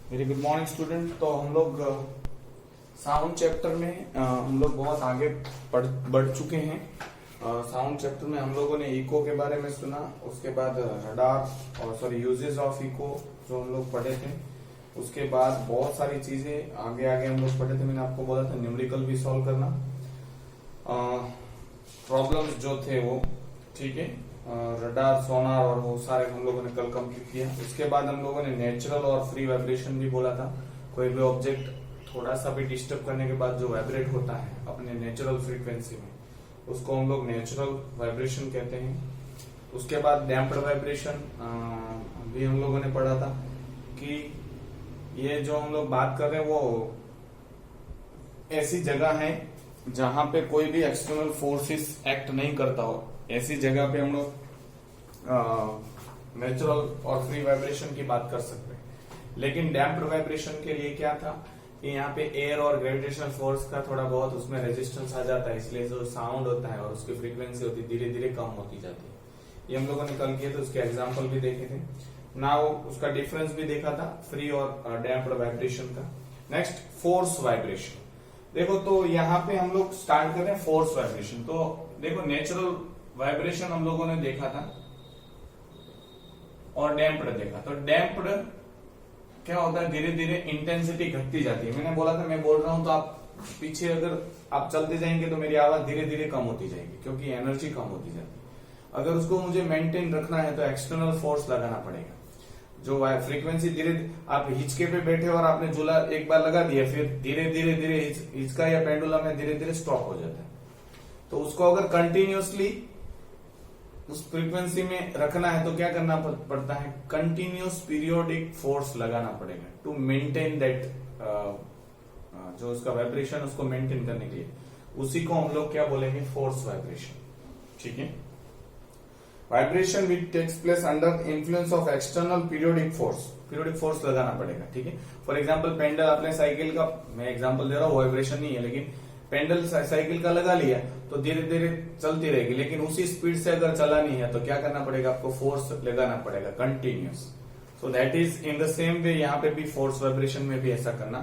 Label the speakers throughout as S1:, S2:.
S1: Very good morning student. तो हम लोग साउंड चैप्टर में हम लोग बहुत आगे बढ़ चुके हैं। साउंड चैप्टर में हम लोगों ने इको के बारे में सुना, उसके बाद रडार और यूजेस ऑफ इको जो हम लोग पढ़े थे, उसके बाद बहुत सारी चीजें आगे आगे हम लोग पढ़े थे। मैंने आपको बोला था न्यूमेरिकल भी सॉल्व करना, प्रॉब्लम्स जो थे वो, ठीक है, रडार, सोनार और वो सारे हम लोगों ने कल कंप्लीट किया। उसके बाद हम लोगों ने नेचुरल और फ्री वाइब्रेशन भी बोला था। कोई भी ऑब्जेक्ट थोड़ा सा भी डिस्टर्ब करने के बाद जो वाइब्रेट होता है अपने नेचुरल फ्रीक्वेंसी में, उसको हम लोग नेचुरल वाइब्रेशन कहते हैं। उसके बाद डैम्प्ड वाइब्रेशन भी हम लोगों ने पढ़ा था कि ये जो हम लोग बात कर रहे हैं वो ऐसी जगह है जहां पे कोई भी एक्सटर्नल फोर्सेस एक्ट नहीं करता हो, ऐसी जगह पे हम लोग नेचुरल और फ्री वाइब्रेशन की बात कर सकते हैं। लेकिन डैम्प्ड वाइब्रेशन के लिए क्या था कि यहाँ पे एयर और ग्रेविटेशनल फोर्स का थोड़ा बहुत उसमें रेजिस्टेंस आ जाता है, इसलिए जो साउंड होता है और उसकी फ्रीक्वेंसी होती है धीरे धीरे कम होती जाती है। ये हम लोगों ने कल किए थे, उसके एग्जाम्पल भी देखे थे ना, उसका डिफरेंस भी देखा था फ्री और डैम्प्ड वाइब्रेशन का। Next force vibration. देखो तो यहाँ पे हम लोग स्टार्ट कर रहे हैं फोर्स वाइब्रेशन। तो देखो नेचुरल वाइब्रेशन हम लोगों ने देखा था और डैम्प्ड देखा। तो डैम्प्ड क्या होता है, धीरे धीरे इंटेंसिटी घटती जाती है। मैंने बोला था, मैं बोल रहा हूं तो आप पीछे अगर आप चलते जाएंगे तो मेरी आवाज धीरे धीरे कम होती जाएगी क्योंकि एनर्जी कम होती जाती है। अगर उसको मुझे मेंटेन रखना है तो एक्सटर्नल फोर्स लगाना पड़ेगा। जो फ्रीक्वेंसी धीरे, आप हिचके पे बैठे और आपने झूला एक बार लगा दिया, फिर धीरे धीरे धीरे हिचका या पेंडुलम में धीरे धीरे स्टॉप हो जाता है। तो उसको अगर कंटिन्यूअसली उस फ्रीक्वेंसी में रखना है तो क्या करना पड़ता है, कंटिन्यूअस पीरियोडिक फोर्स लगाना पड़ेगा टू मेंटेन दैट, जो उसका वाइब्रेशन उसको मेंटेन करने के लिए। उसी को हम लोग क्या बोलेंगे, फोर्स वाइब्रेशन। ठीक है, vibration which takes place under influence of external periodic force लगाना पड़ेगा। ठीक है, फॉर एग्जाम्पल पेंडल अपने साइकिल का, मैं एग्जाम्पल दे रहा हूँ, वाइब्रेशन नहीं है, लेकिन पेंडल साइकिल का लगा लिया तो धीरे धीरे चलती रहेगी, लेकिन उसी स्पीड से अगर चलानी है तो क्या करना पड़ेगा, आपको फोर्स लगाना पड़ेगा continuous. So that is in the same way यहाँ पे भी फोर्स वाइब्रेशन में भी ऐसा करना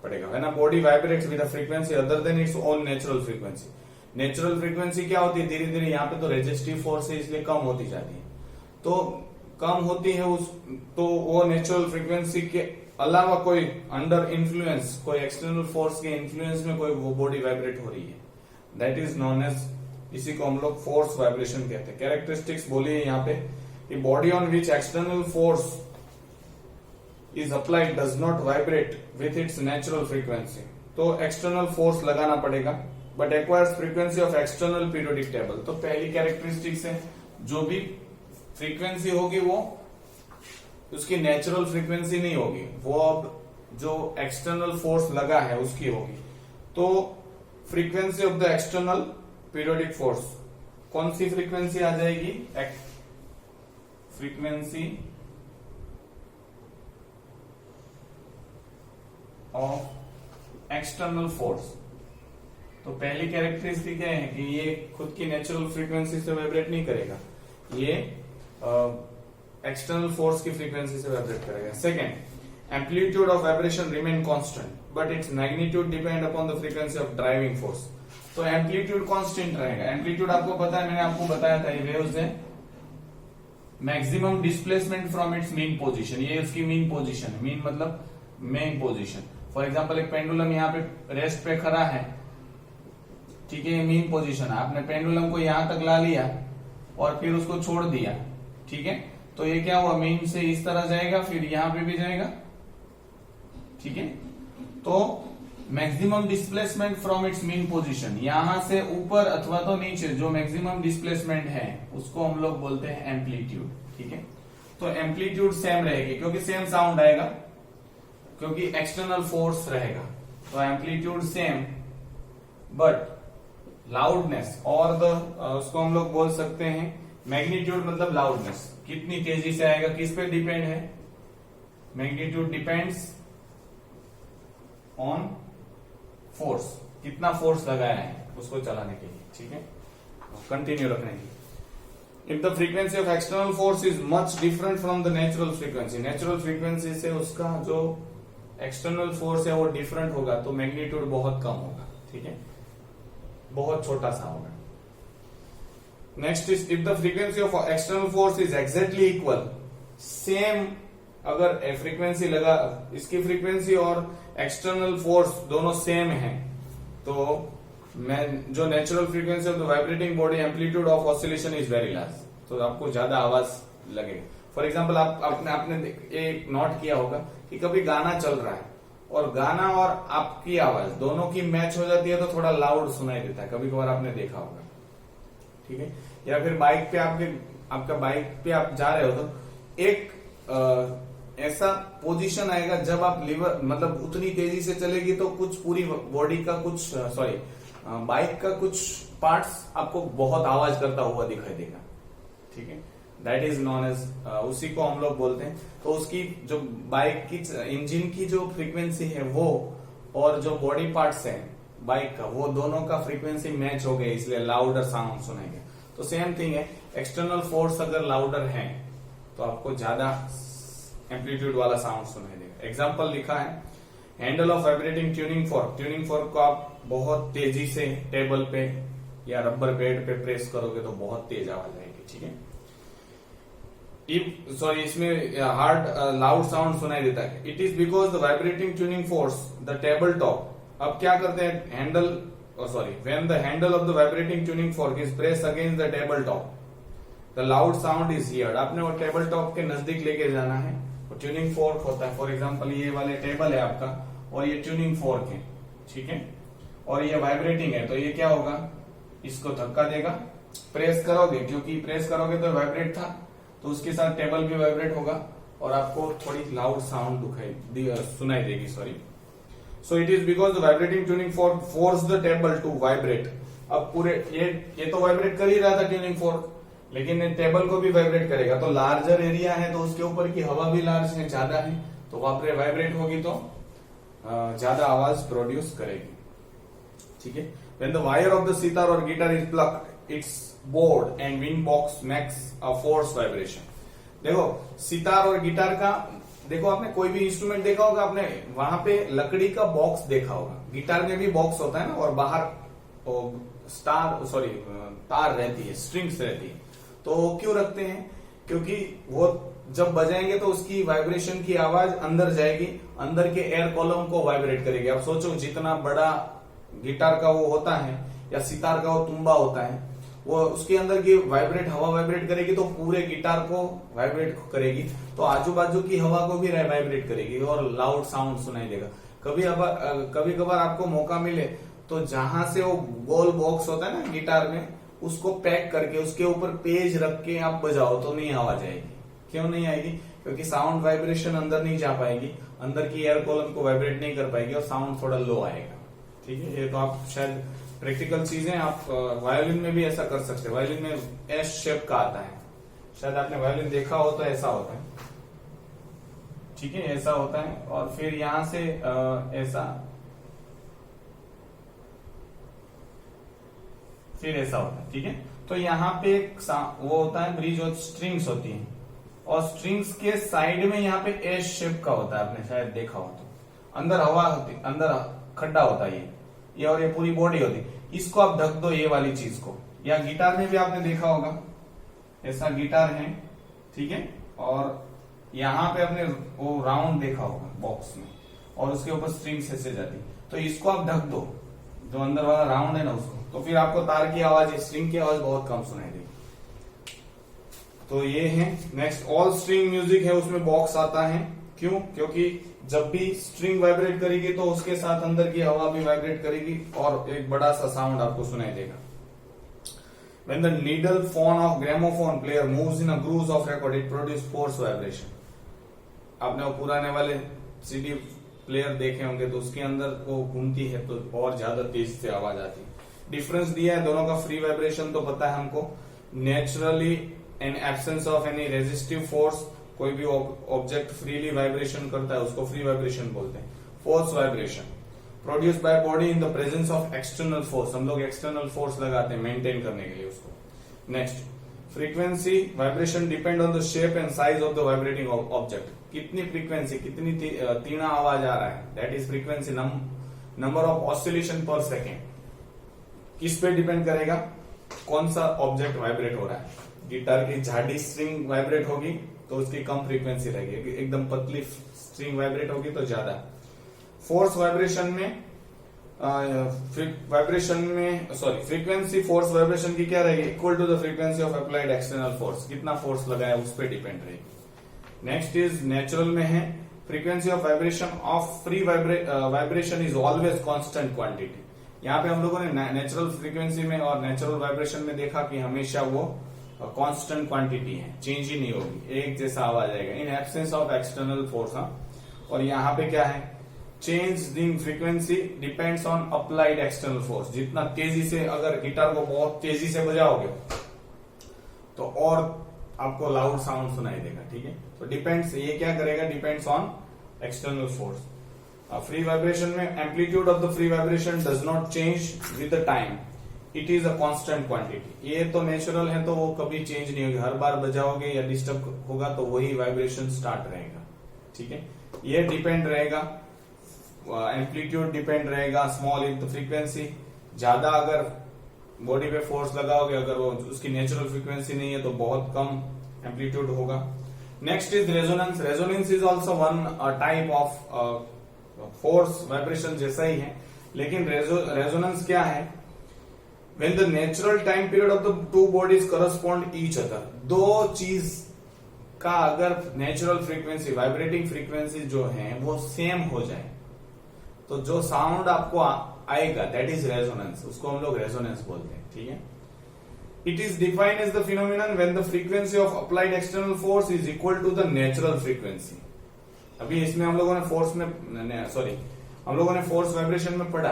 S1: पड़ेगा। When a body vibrates with a frequency other than its own natural frequency. Natural frequency क्या होती है, धीरे धीरे यहाँ पे तो रेजिस्टिव फोर्स है इसलिए कम होती जाती है। तो कम होती है उस, तो वो नेचुरल फ्रीक्वेंसी के अलावा कोई अंडर इन्फ्लुएंस, कोई एक्सटर्नल फोर्स के इन्फ्लुएंस में कोई वो बॉडी वाइब्रेट हो रही है, दैट इज नोन एज, इसी को हम लोग फोर्स वाइब्रेशन कहते हैं। कैरेक्टरिस्टिक्स बोलिए यहाँ पे कि body on which external force is applied does not vibrate with its natural frequency. तो एक्सटर्नल फोर्स लगाना पड़ेगा but acquires frequency of external periodic table. तो पहली कैरेक्टरिस्टिक्स है, जो भी फ्रीक्वेंसी होगी वो उसकी नेचुरल फ्रीक्वेंसी नहीं होगी, वो अब जो एक्सटर्नल फोर्स लगा है उसकी होगी। तो frequency of the external periodic force, कौन सी फ्रीक्वेंसी आ जाएगी, फ्रीक्वेंसी ऑफ एक्सटर्नल फोर्स। तो पहली कैरेक्टरिस्टिक क्या है कि ये खुद की नेचुरल फ्रीक्वेंसी से वाइब्रेट नहीं करेगा, ये एक्सटर्नल फोर्स की फ्रीक्वेंसी से वाइब्रेट करेगा। Second, amplitude of vibration remain constant but its magnitude depend upon the frequency of driving force. तो एम्पलीट्यूड कांस्टेंट रहेगा। एम्पलीट्यूड आपको पता है, मैंने आपको बताया था, ये वेव्स है maximum displacement from its mean position, ये उसकी मीन पोजीशन है। मीन मतलब मेन पोजीशन। फॉर एग्जांपल एक पेंडुलम यहाँ पे रेस्ट पे खड़ा है, ठीक है, ये मीन पोजीशन है। आपने पेंडुलम को यहां तक ला लिया और फिर उसको छोड़ दिया, ठीक है, तो ये क्या हुआ, मीन से इस तरह जाएगा, फिर यहां पे भी जाएगा, ठीक है। तो maximum displacement from its mean position, यहां से ऊपर अथवा तो नीचे जो मैक्सिमम डिस्प्लेसमेंट है उसको हम लोग बोलते हैं एम्पलीट्यूड। ठीक है, तो एम्पलीट्यूड सेम रहेगी क्योंकि सेम साउंड आएगा, क्योंकि एक्सटर्नल फोर्स रहेगा। तो एम्पलीट्यूड सेम बट लाउडनेस और द, उसको हम लोग बोल सकते हैं मैग्नीट्यूड, मतलब लाउडनेस कितनी तेजी से आएगा, किस पे डिपेंड है, मैग्नीट्यूड डिपेंड्स ऑन फोर्स, कितना फोर्स लगाया है उसको चलाने के लिए। ठीक है, कंटिन्यू रखने के लिए। If the frequency of external force is much different from the natural frequency, natural frequency से उसका जो एक्सटर्नल फोर्स है वो डिफरेंट होगा तो मैग्नीट्यूड बहुत कम होगा, ठीक है, बहुत छोटा सा होगा। Next is if the frequency of external force is exactly equal, same अगर फ्रीक्वेंसी लगा, इसकी फ्रीक्वेंसी और एक्सटर्नल फोर्स दोनों सेम है, तो मैं जो natural frequency of the vibrating body amplitude of oscillation is very large, तो आपको ज्यादा आवाज लगेगा। फॉर एग्जाम्पल आपने एक नोट किया होगा कि कभी गाना चल रहा है और गाना और आपकी आवाज दोनों की मैच हो जाती है तो थोड़ा लाउड सुनाई देता है, कभी कभार आपने देखा होगा, ठीक है। या फिर बाइक पे आपका बाइक पे आप जा रहे हो तो एक ऐसा पोजीशन आएगा जब आप लीवर मतलब उतनी तेजी से चलेगी तो कुछ पूरी बॉडी का कुछ बाइक का कुछ पार्ट्स आपको बहुत आवाज करता हुआ दिखाई देगा, ठीक है, दैट इज नॉन एज, उसी को हम लोग बोलते हैं। तो उसकी जो बाइक की इंजन की जो फ्रीक्वेंसी है वो और जो बॉडी पार्ट्स है बाइक का वो दोनों का फ्रीक्वेंसी मैच हो गया, इसलिए लाउडर साउंड सुनाएगा। तो सेम थिंग है, एक्सटर्नल फोर्स अगर लाउडर है तो आपको ज्यादा एम्पलीट्यूड वाला साउंड सुनाई देगा। एग्जाम्पल लिखा है, handle of vibrating tuning fork को आप बहुत तेजी से टेबल पे या रबर बेड पे प्रेस करोगे तो बहुत तेज आवाज आएगी, ठीक है। इसमें हार्ड लाउड साउंड सुनाई देता है, it is because the vibrating tuning force the table top. अब क्या करते हैं, when the handle of the vibrating tuning fork is press against the table top the loud sound is heard. आपने वो table top के नजदीक लेके जाना है, ट्यूनिंग फोर्क होता है, फॉर एग्जांपल ये वाले टेबल है आपका और ये ट्यूनिंग फोर्क है, ठीक है, और ये वाइब्रेटिंग है, तो ये क्या होगा, इसको धक्का देगा, प्रेस करोगे, क्योंकि प्रेस करोगे तो वाइब्रेट था तो उसके साथ टेबल भी वाइब्रेट होगा और आपको थोड़ी लाउड साउंड सुनाई देगी, sorry. So it is because the vibrating tuning fork force the table to vibrate. अब पूरे ये तो वाइब्रेट कर ही रहा था ट्यूनिंग फोर्क, लेकिन टेबल को भी वाइब्रेट करेगा, तो लार्जर एरिया है तो उसके ऊपर की हवा भी लार्ज है, ज्यादा है, तो वहां पर वाइब्रेट होगी तो ज्यादा आवाज प्रोड्यूस करेगी, ठीक है। When the wire of the sitar or guitar is plucked, its board and wind box makes a force vibration. देखो सितार और गिटार का, देखो आपने कोई भी इंस्ट्रूमेंट देखा होगा, आपने वहां पे लकड़ी का बॉक्स देखा होगा, गिटार में भी बॉक्स होता है ना, और बाहर तार रहती है, स्ट्रिंग्स रहती है, तो क्यों रखते हैं, क्योंकि वो जब बजाएंगे तो उसकी वाइब्रेशन की आवाज अंदर जाएगी, अंदर के एयर कॉलम को वाइब्रेट करेगी। आप सोचो जितना बड़ा गिटार का वो होता है या सितार का वो तुम्बा होता है, वो उसके अंदर की हवा वाइब्रेट करेगी तो पूरे गिटार को वाइब्रेट करेगी, तो आजू बाजू की हवा को भी वाइब्रेट करेगी और लाउड साउंड सुनाई देगा। कभी कभार आपको मौका मिले तो जहां से वो गोल बॉक्स होता है ना गिटार में, उसको पैक करके उसके ऊपर पेज रख के आप बजाओ तो नहीं आवाज आएगी। क्यों नहीं आएगी, क्योंकि साउंड वाइब्रेशन अंदर नहीं जा पाएगी, अंदर की एयर कॉलम को वाइब्रेट नहीं कर पाएगी और साउंड थोड़ा लो आएगा, ठीक है। ये तो आप शायद प्रैक्टिकल चीजें आप वायोलिन में भी ऐसा कर सकते हैं। वायोलिन में एस शेप का आता है, शायद आपने वायोलिन देखा हो तो ऐसा होता है, ठीक है, ऐसा होता है, और फिर यहां से ऐसा, फिर ऐसा होता है, ठीक है। तो यहाँ पे वो होता है ब्रिज और स्ट्रिंग्स होती है, और स्ट्रिंग्स के साइड में यहाँ पे एस शेप का होता है, आपने शायद देखा हो तो अंदर हवा होती, अंदर खड्डा होता है ये और ये पूरी बॉडी होती, इसको आप ढक दो ये वाली चीज को। या गिटार में भी आपने देखा होगा, ऐसा गिटार है, ठीक है, और यहाँ पे आपने वो राउंड देखा होगा बॉक्स में, और उसके ऊपर स्ट्रिंग्स ऐसे जाती, तो इसको आप ढक दो, जो अंदर वाला राउंड है ना उसको, तो फिर आपको तार की आवाज, स्ट्रिंग की आवाज बहुत कम सुनाई देगी। तो ये है। नेक्स्ट, ऑल स्ट्रिंग म्यूजिक है, उसमें बॉक्स आता है, क्यों, क्योंकि जब भी स्ट्रिंग वाइब्रेट करेगी तो उसके साथ अंदर की हवा भी वाइब्रेट करेगी और एक बड़ा सा साउंड आपको सुनाई देगा। When the needle phone of gramophone player moves in a grooves of record, it produces force vibration. आपने वो पुराने वाले सीडी प्लेयर देखे होंगे तो उसके अंदर वो घूमती है तो और ज्यादा तेज से आवाज आती है। डिफरेंस दिया है दोनों का, फ्री वाइब्रेशन तो पता है हमको, naturally in absence of any resistive force, कोई भी ऑब्जेक्ट फ्रीली वाइब्रेशन करता है उसको फ्री वाइब्रेशन बोलते हैं। Force vibration produce by body in the presence of external force, हम लोग एक्सटर्नल फोर्स लगाते हैं मेंटेन करने के लिए उसको। Next, frequency vibration depend on the shape and size of the vibrating object. कितनी फ्रीक्वेंसी, कितनी तीना आवाज आ रहा है, that is frequency. Number of oscillation पर सेकेंड किस पे डिपेंड करेगा, कौन सा ऑब्जेक्ट वाइब्रेट हो रहा है। गिटार की झाड़ी स्ट्रिंग वाइब्रेट होगी तो उसकी कम फ्रीक्वेंसी रहेगी, एकदम पतली स्ट्रिंग वाइब्रेट होगी तो ज्यादा। फोर्स वाइब्रेशन में फ्रीक्वेंसी फोर्स वाइब्रेशन की क्या रहेगी, equal to the frequency of applied external force. कितना फोर्स लगाया उस पर डिपेंड रहेगी। नेक्स्ट इज नेचुरल में है, frequency of vibration of free vibration is always constant quantity. यहाँ पे हम लोगों ने नेचुरल फ्रीक्वेंसी में और नेचुरल वाइब्रेशन में देखा कि हमेशा वो कांस्टेंट क्वांटिटी है, चेंज ही नहीं होगी, एक जैसा आवाज आएगा in absence of external force. और यहाँ पे क्या है, change in frequency depends on applied external force. जितना तेजी से, अगर गिटार को बहुत तेजी से बजाओगे तो और आपको लाउड साउंड सुनाई देगा, ठीक है। तो डिपेंड्स, ये क्या करेगा, depends on external force. Free vibration में amplitude of the free vibration does not change with the time, it is a constant quantity. ये तो नेचुरल है तो वो कभी चेंज नहीं होगी, हर बार बजाओगे या डिस्टर्ब होगा तो वही वाइब्रेशन स्टार्ट रहेगा, ठीक है। ये डिपेंड रहेगा, एम्पलीट्यूड डिपेंड रहेगा, स्मॉल इन द फ्रीक्वेंसी। ज्यादा अगर बॉडी पे फोर्स लगाओगे, अगर वो उसकी नेचुरल फ्रीक्वेंसी नहीं है तो बहुत कम एम्पलीट्यूड होगा। Next is resonance. Resonance is also one type of force vibration जैसा ही है, लेकिन रेजोनेंस क्या है, when the natural time period of the two bodies correspond each other। दो चीज का अगर नेचुरल फ्रीक्वेंसी, वाइब्रेटिंग फ्रीक्वेंसी जो है वो सेम हो जाए तो जो साउंड आपको आएगा दैट इज रेजोनेंस, उसको हम लोग रेजोनेंस बोलते हैं, ठीक है। It is defined as the phenomenon when the frequency of applied external force is equal to the natural frequency. अभी इसमें हम लोगों ने फोर्स वाइब्रेशन में पढ़ा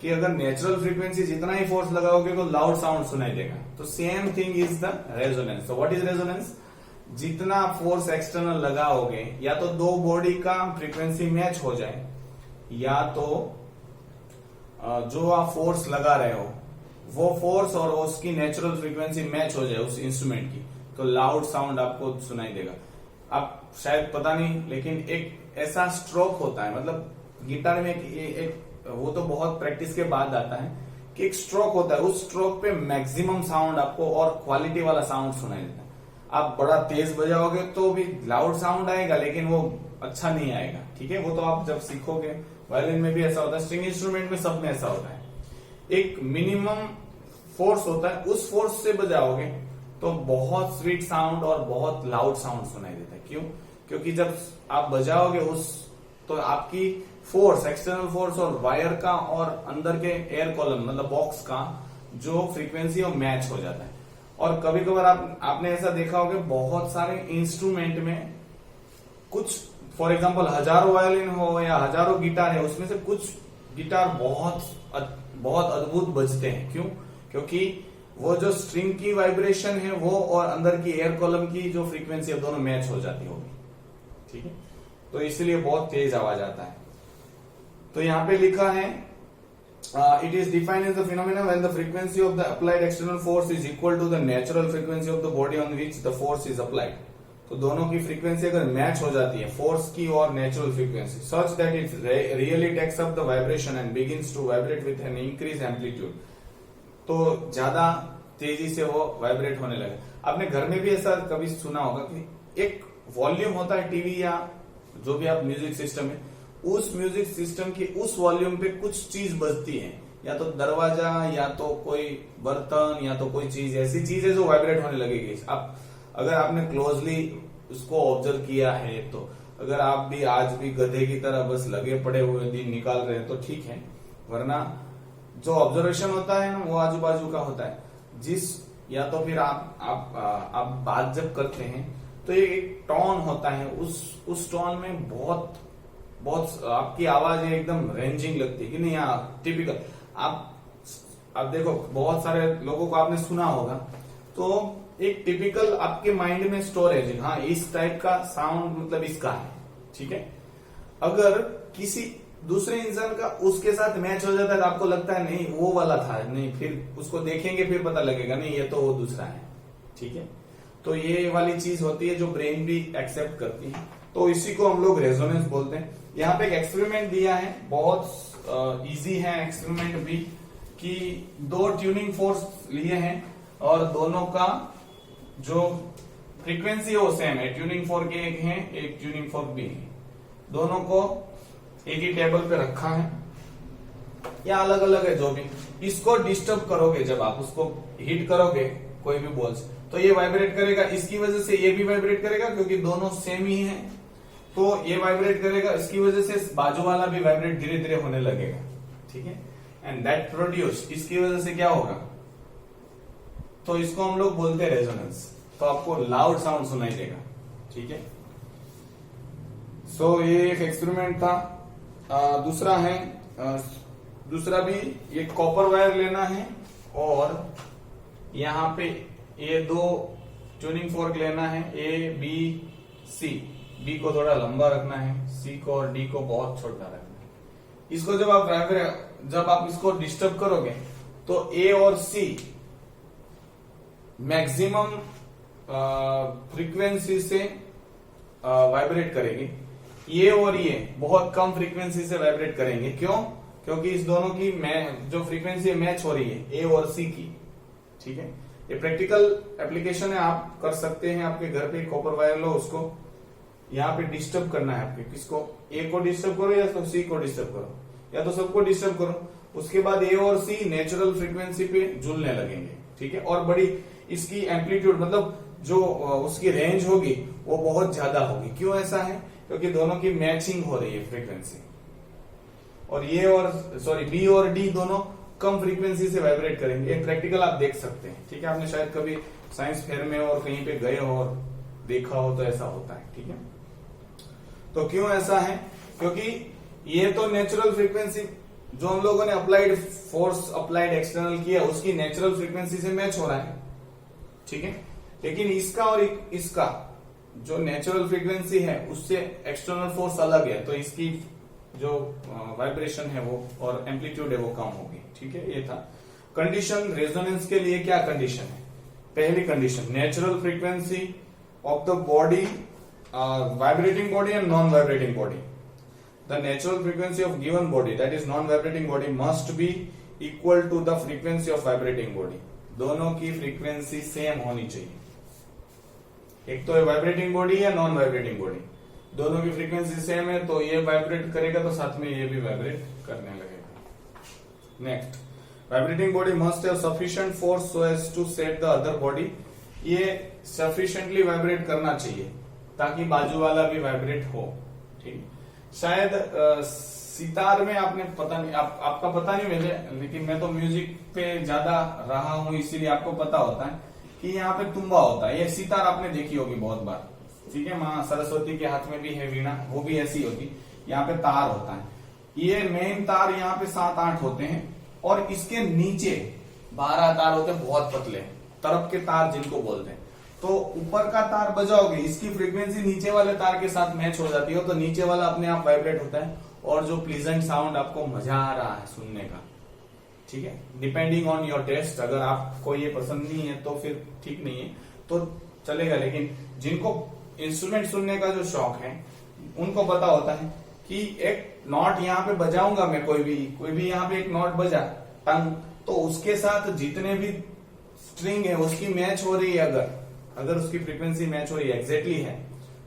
S1: कि अगर नेचुरल फ्रीक्वेंसी जितना ही फोर्स लगाओगे तो लाउड साउंड सुनाई देगा। तो same thing is the resonance. तो व्हाट इज रेजोनेंस, जितना फोर्स एक्सटर्नल लगाओगे या तो दो बॉडी का फ्रीक्वेंसी मैच हो जाए, या तो जो आप फोर्स लगा रहे हो वो फोर्स और उसकी नेचुरल फ्रीक्वेंसी मैच हो जाए उस इंस्ट्रूमेंट की, तो लाउड साउंड आपको सुनाई देगा। आप शायद पता नहीं, लेकिन एक ऐसा स्ट्रोक होता है, मतलब गिटार में एक वो तो बहुत प्रैक्टिस के बाद आता है कि एक स्ट्रोक होता है, उस स्ट्रोक पे मैक्सिमम साउंड आपको और क्वालिटी वाला साउंड सुनाई देता है। आप बड़ा तेज बजाओगे तो भी लाउड साउंड आएगा, लेकिन वो अच्छा नहीं आएगा, ठीक है। वो तो आप जब सीखोगे, वायलिन में भी ऐसा होता है, स्ट्रिंग इंस्ट्रूमेंट में सब में ऐसा होता है। एक मिनिमम फोर्स होता है, उस फोर्स से बजाओगे तो बहुत स्वीट साउंड और बहुत लाउड साउंड सुनाई देता है। क्यों? क्योंकि जब आप बजाओगे तो आपकी फोर्स, एक्सटर्नल फोर्स और वायर का और अंदर के एयर कॉलम मतलब बॉक्स का जो फ्रीक्वेंसी वो मैच हो जाता है। और कभी कभार आपने ऐसा देखा होगा, बहुत सारे इंस्ट्रूमेंट में कुछ, फॉर एग्जांपल हजारों वायलिन हो या हजारों गिटार है, उसमें से कुछ गिटार बहुत अद्भुत बजते हैं। क्यों? क्योंकि वो जो स्ट्रिंग की वाइब्रेशन है वो और अंदर की एयर कॉलम की जो फ्रीक्वेंसी है दोनों मैच हो जाती होगी, ठीक है। तो इसलिए बहुत तेज आवाज आता है। तो यहाँ पे लिखा है it is defined as the phenomena when the frequency of the applied external force is equal to the natural frequency of the body on which the force is applied. तो दोनों की फ्रीक्वेंसी अगर मैच हो जाती है, force की और natural frequency, such that it really takes up the vibration and begins to vibrate with an increase amplitude, तो ज्यादा तेजी से वो वाइब्रेट होने लगे। आपने घर में भी ऐसा कभी सुना होगा कि एक वॉल्यूम होता है टीवी या जो भी आप म्यूजिक सिस्टम है, उस म्यूजिक सिस्टम की उस वॉल्यूम पे कुछ चीज बजती है, या तो दरवाजा या तो कोई बर्तन या तो कोई चीज, ऐसी चीज है जो वाइब्रेट होने लगेगी। आप अगर आपने क्लोजली उसको ऑब्जर्व किया है, तो अगर आप भी आज भी गधे की तरह बस लगे पड़े हुए दिन निकाल रहे हैं तो ठीक है, वरना जो ऑब्जर्वेशन होता है ना वो आजू बाजू का होता है। या तो फिर आप बात जब करते हैं तो एक टोन होता है, उस टोन में बहुत आपकी आवाज एकदम रेंजिंग लगती है कि नहीं। यहाँ टिपिकल आप देखो, बहुत सारे लोगों को आपने सुना होगा, तो एक टिपिकल आपके माइंड में स्टोरेज, हाँ इस टाइप का साउंड मतलब इसका है, ठीक है। अगर किसी दूसरे इंसान का उसके साथ मैच हो जाता है तो आपको लगता है नहीं वो वाला था, नहीं, फिर उसको देखेंगे फिर पता लगेगा नहीं ये तो वो दूसरा है, ठीक है। तो ये वाली चीज होती है जो ब्रेन भी एक्सेप्ट करती है, तो इसी को हम लोग रेजोनेंस बोलते हैं। यहाँ पे एक एक्सपेरिमेंट दिया है, बहुत इजी है एक्सपेरिमेंट भी, कि 2 ट्यूनिंग फोर्स लिए हैं और दोनों का जो फ्रीक्वेंसी है वो सेम है। ट्यूनिंग फोर्क एक है, एक ट्यूनिंग फोर्क भी है, दोनों को एक ही टेबल पे रखा है या अलग अलग है जो भी। इसको डिस्टर्ब करोगे, जब आप उसको हिट करोगे कोई भी बॉल से, तो ये वाइब्रेट करेगा, इसकी वजह से ये भी वाइब्रेट करेगा क्योंकि दोनों सेम ही हैं, तो ये वाइब्रेट करेगा, इसकी वजह से बाजू वाला भी वाइब्रेट धीरे धीरे होने लगेगा, ठीक है। एंड दैट प्रोड्यूस, इसकी वजह से क्या होगा, तो इसको हम लोग बोलते हैं रेजोनेंस। तो आपको लाउड साउंड सुनाई देगा, ठीक है। सो ये एक एक्सपेरिमेंट था। दूसरा है, दूसरा भी ये कॉपर वायर लेना है और यहाँ पे ये 2 ट्यूनिंग फोर्क लेना है, ए बी सी। बी को थोड़ा लंबा रखना है, सी को और डी को बहुत छोटा रखना है। इसको जब आप इसको डिस्टर्ब करोगे तो ए और सी मैक्सिमम फ्रीक्वेंसी से वाइब्रेट करेगी, ये और ये बहुत कम फ्रीक्वेंसी से वाइब्रेट करेंगे। क्यों? क्योंकि इस दोनों की जो फ्रीक्वेंसी मैच हो रही है ए और सी की, ठीक है। ये प्रैक्टिकल एप्लीकेशन है, आप कर सकते हैं आपके घर पे। कॉपर वायर लो, उसको यहाँ पे डिस्टर्ब करना है आपके, किसको, ए को डिस्टर्ब करो या तो सी को डिस्टर्ब करो या तो सबको डिस्टर्ब करो। उसके बाद ए और सी नेचुरल फ्रीक्वेंसी पे जुड़ने लगेंगे, ठीक है। और बड़ी इसकी एम्पलीट्यूड, मतलब जो उसकी रेंज होगी वो बहुत ज्यादा होगी। क्यों ऐसा है? क्योंकि दोनों की मैचिंग हो रही है फ्रीक्वेंसी। और ये और बी और डी दोनों कम फ्रीक्वेंसी से वाइब्रेट करेंगे। ये प्रैक्टिकल आप देख सकते हैं, ठीक है। आपने शायद कभी साइंस फेयर में और कहीं पे गए हो और देखा हो तो ऐसा होता है, ठीक है। तो क्यों ऐसा है? क्योंकि ये तो नेचुरल फ्रीक्वेंसी जो हम लोगों ने अप्लाइड फोर्स अप्लाइड एक्सटर्नल किया उसकी नेचुरल फ्रीक्वेंसी से मैच हो रहा है, ठीक है। लेकिन इसका और इसका जो नेचुरल फ्रीक्वेंसी है उससे एक्सटर्नल फोर्स अलग है, तो इसकी जो वाइब्रेशन है वो और एम्पलीट्यूड है वो कम होगी, ठीक है। ये था कंडीशन। रेजोनेंस के लिए क्या कंडीशन है? पहली condition, natural frequency of the body, vibrating body and non vibrating body. The natural frequency of given body, that is non-vibrating body, must be equal to the frequency of vibrating body. दोनों की frequency same होनी चाहिए। एक तो vibrating body या non vibrating body, दोनों की frequency same है, तो ये वाइब्रेट करेगा तो साथ में ये भी वाइब्रेट करने लगेगा। Next, vibrating body must have sufficient force so as to set the other body. ये सफिशिएंटली वाइब्रेट करना चाहिए ताकि बाजू वाला भी वाइब्रेट हो, ठीक है। शायद सितार में आपने पता नहीं, आपका पता नहीं मुझे, लेकिन मैं तो म्यूजिक पे ज्यादा रहा हूं इसीलिए आपको पता होता है कि यहाँ पे तुम्बा होता है। ये सितार आपने देखी होगी बहुत बार, ठीक है। माँ सरस्वती के हाथ में भी है वीणा, वो भी ऐसी होती। यहाँ पे तार होता है, ये मेन तार यहाँ पे 7-8 होते हैं और इसके नीचे 12 तार होते हैं, बहुत पतले तरफ के तार जिनको बोलते हैं। तो ऊपर का तार बजाओगे, इसकी फ्रीक्वेंसी नीचे वाले तार के साथ मैच हो जाती है, तो नीचे वाला अपने आप वाइब्रेट होता है और जो प्लीजेंट साउंड आपको मजा आ रहा है सुनने का, ठीक है। डिपेंडिंग ऑन योर टेस्ट, अगर आपको ये पसंद नहीं है तो फिर ठीक नहीं है तो चलेगा, लेकिन जिनको इंस्ट्रूमेंट सुनने का जो शौक है उनको पता होता है कि एक नॉट यहाँ पे बजाऊंगा मैं, कोई भी यहाँ पे एक नॉट बजा टंग, तो उसके साथ जितने भी स्ट्रिंग है उसकी मैच हो रही है, अगर उसकी फ्रीक्वेंसी मैच हो रही है, एग्जैक्टली है,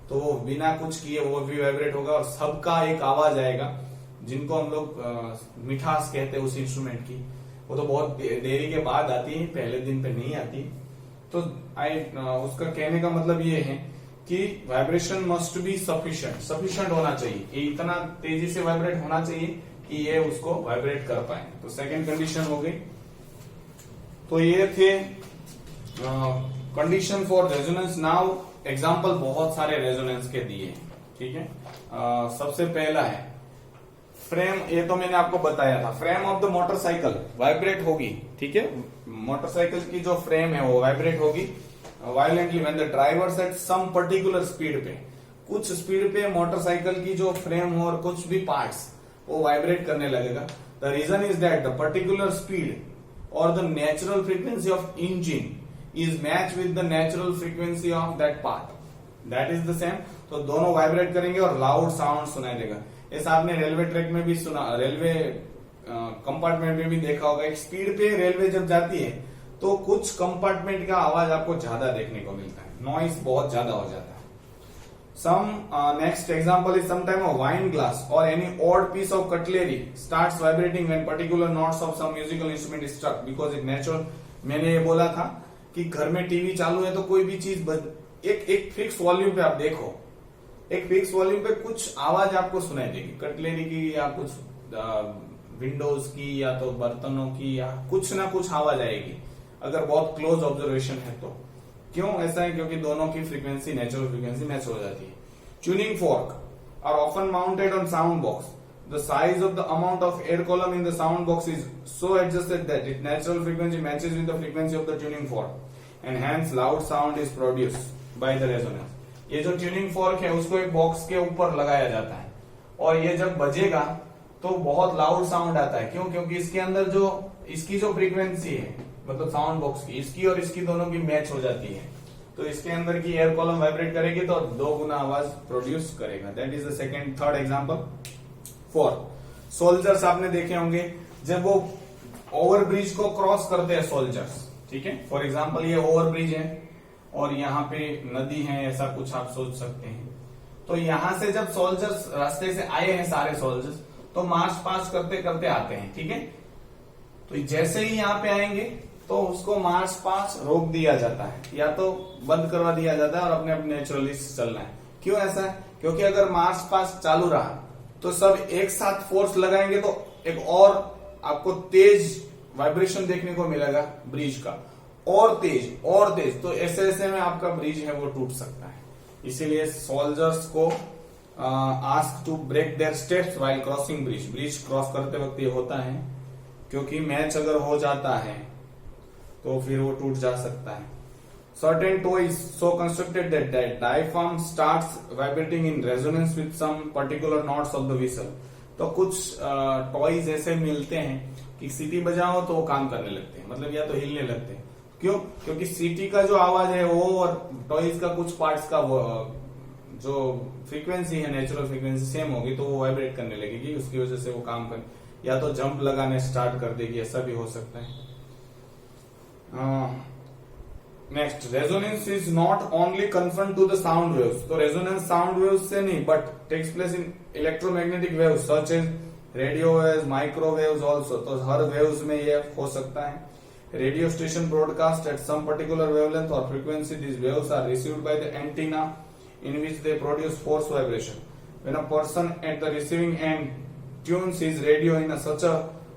S1: तो वो बिना कुछ किए वो भी वाइब्रेट होगा और सबका एक आवाज आएगा, जिनको हम लोग मिठास कहते हैं उस इंस्ट्रूमेंट की। वो तो बहुत देरी के बाद आती है, पहले दिन पे नहीं आती। तो उसका कहने का मतलब ये है कि वाइब्रेशन मस्ट बी सफिशिएंट होना चाहिए, ये इतना तेजी से वाइब्रेट होना चाहिए कि ये उसको वाइब्रेट कर पाए। तो सेकेंड कंडीशन हो गई। तो ये थे condition for resonance. Now example बहुत सारे रेजोनेंस के दिए, ठीक है। सबसे पहला है फ्रेम, ये तो मैंने आपको बताया था। Frame of the motorcycle vibrate होगी, ठीक है। मोटरसाइकिल की जो फ्रेम है वो वाइब्रेट होगी violently when the drivers at some particular speed पे, कुछ स्पीड पे मोटरसाइकिल की जो फ्रेम हो और कुछ भी पार्ट्स वो वाइब्रेट करने लगेगा। The reason is that the particular speed और the natural frequency of engine is match with the natural frequency of that part. That is the same. तो दोनों वाइब्रेट करेंगे और लाउड साउंड सुनाई देगा। ऐसा आपने रेलवे ट्रैक में भी सुना, रेलवे कंपार्टमेंट में भी देखा होगा। एक स्पीड पे रेलवे जब जाती है तो कुछ कंपार्टमेंट का आवाज आपको ज्यादा देखने को मिलता है, नॉइस बहुत ज्यादा हो जाता है। Some next example is sometime a wine glass or any odd piece of cutlery starts vibrating when particular notes of some musical instrument is struck because it natural। मैंने ये बोला था कि घर में टीवी चालू है तो कोई भी चीज एक फिक्स वॉल्यूम पे आप देखो, एक फिक्स वॉल्यूम पे कुछ आवाज आपको सुनाई देगी, कटलेरी की या कुछ विंडोज की या तो बर्तनों की या कुछ ना कुछ आवाज आएगी अगर बहुत क्लोज ऑब्जर्वेशन है तो। क्यों ऐसा है? क्योंकि दोनों की फ्रीक्वेंसी नेचुरल फ्रीक्वेंसी मैच हो जाती है। Tuning fork are often mounted on sound box. The size of the amount of air column in the sound box is so adjusted that it natural frequency matches with the frequency of the tuning fork and hence loud sound is produced by the resonance. ये जो tuning fork है उसको एक box के ऊपर लगाया जाता है और ये जब बजेगा तो बहुत लाउड साउंड आता है। क्यों? क्योंकि इसके अंदर जो इसकी जो फ्रीक्वेंसी है मतलब साउंड बॉक्स की, इसकी और इसकी दोनों की मैच हो जाती है तो इसके अंदर की एयर कॉलम वाइब्रेट करेगी तो 2 गुना आवाज प्रोड्यूस करेगा। That is the second third example. Fourth, soldiers आपने देखे होंगे जब वो ओवर ब्रिज को क्रॉस करते हैं सोल्जर्स, ठीक है। फॉर एग्जांपल ये ओवर ब्रिज है और यहाँ पे नदी है, ऐसा कुछ आप सोच सकते हैं। तो यहां से जब सोल्जर्स रास्ते से आए हैं सारे सोल्जर्स तो मार्च पास करते करते आते हैं, ठीक है। तो जैसे ही यहाँ पे आएंगे तो उसको मार्च पास रोक दिया जाता है या तो बंद करवा दिया जाता है और अपने अपने नेचुरली चलना है। क्यों ऐसा है? क्योंकि अगर मार्च पास चालू रहा तो सब एक साथ फोर्स लगाएंगे तो एक और आपको तेज वाइब्रेशन देखने को मिलेगा ब्रिज का, और तेज तो ऐसे ऐसे में आपका ब्रिज है वो टूट सकता है। इसीलिए सोल्जर्स को ask to break their steps while crossing bridge. Bridge cross करते वक्त ये होता है क्योंकि मैच अगर हो जाता है तो फिर वो टूट जा सकता है। Certain toys so constructed that the diaphragm starts vibrating in resonance with some particular notes of the whistle। तो कुछ टॉयज ऐसे मिलते हैं कि सीटी बजाओ तो वो काम करने लगते हैं, मतलब या तो हिलने लगते हैं। क्यों? क्योंकि सीटी का जो आवाज है वो और टॉयज का कुछ पार्ट्स का जो फ्रीक्वेंसी है नेचुरल फ्रीक्वेंसी सेम होगी तो वो वाइब्रेट करने लगेगी, उसकी वजह से वो काम कर या तो जंप लगाने स्टार्ट कर देगी, ऐसा भी हो सकता है। Next, resonance is not only confirm to the sound waves. तो रेजोनेंस साउंड वेव्स से नहीं but takes place in electromagnetic waves such as radio waves, microwaves also. तो हर वेव्स में ये हो सकता है। Radio station broadcast at some particular wavelength और frequency. This waves are received by the antenna in which they produce force vibration. When a person at the receiving end tunes his radio in such a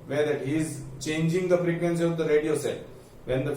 S1: way that he is changing the frequency of the radio set, when the